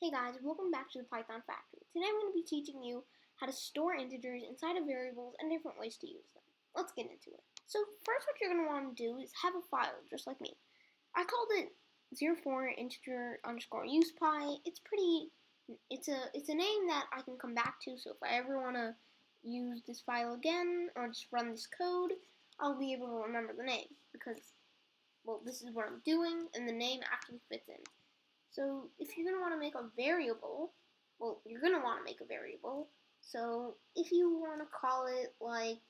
Hey guys, welcome back to the Python Factory. Today I'm going to be teaching you how to store integers inside of variables and different ways to use them. Let's get into it. So first what you're going to want to do is have a file just like me. I called it 04integer_usepy. It's a name that I can come back to, so if I ever want to use this file again or just run this code, I'll be able to remember the name because, well, this is what I'm doing and the name actually fits in. So if you're going to want to make a variable, well, you're going to want to make a variable. So if you want to call it like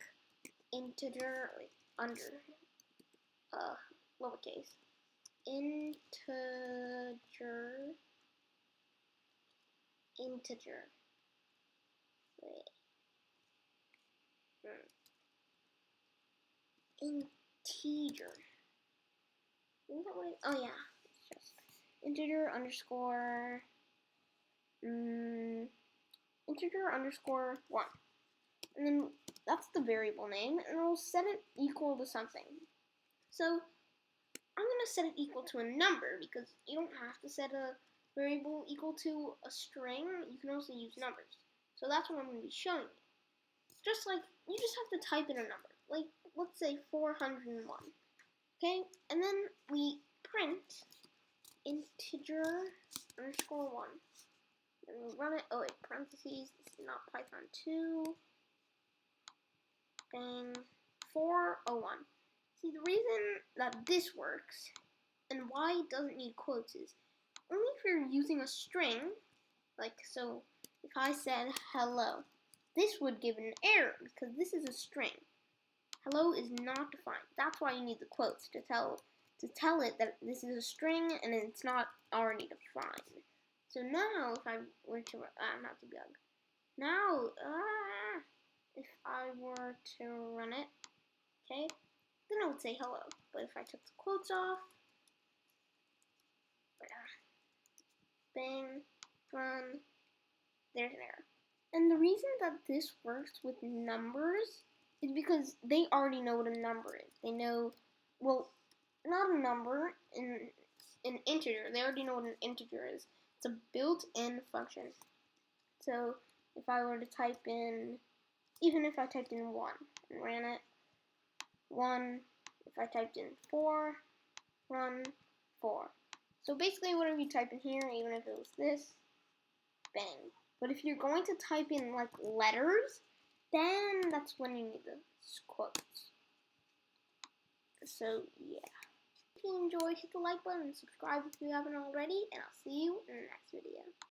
integer, like under, lowercase, integer, wait, integer, isn't that what it, oh yeah, it's just integer underscore 1. And then that's the variable name, and we'll set it equal to something. So I'm going to set it equal to a number because you don't have to set a variable equal to a string. You can also use numbers. So that's what I'm going to be showing you. Just like, you just have to type in a number. Like, let's say 401. Okay? And then we print integer underscore 1. And we run it, oh wait, parentheses, this is not Python 2. Bang, 401. See, the reason that this works and why it doesn't need quotes is only if you're using a string, like, so if I said hello, this would give an error because this is a string. Hello is not defined. That's why you need the quotes to tell it that this is a string and it's not already defined. So now, if I were to, not to bug. Now, if I were to run it, okay, then I would say hello. But if I took the quotes off, bang, run, there's an error. And the reason that this works with numbers is because they already know what a number is. They know, well, not a number, in an integer. They already know what an integer is. It's a built-in function. So if I were to type in, even if I typed in 1 and ran it, 1, if I typed in 4, run 4. So basically whatever you type in here, even if it was this, bang. But if you're going to type in like letters, then that's when you need the quotes. So yeah. If you enjoyed, hit the like button and subscribe if you haven't already, and I'll see you in the next video.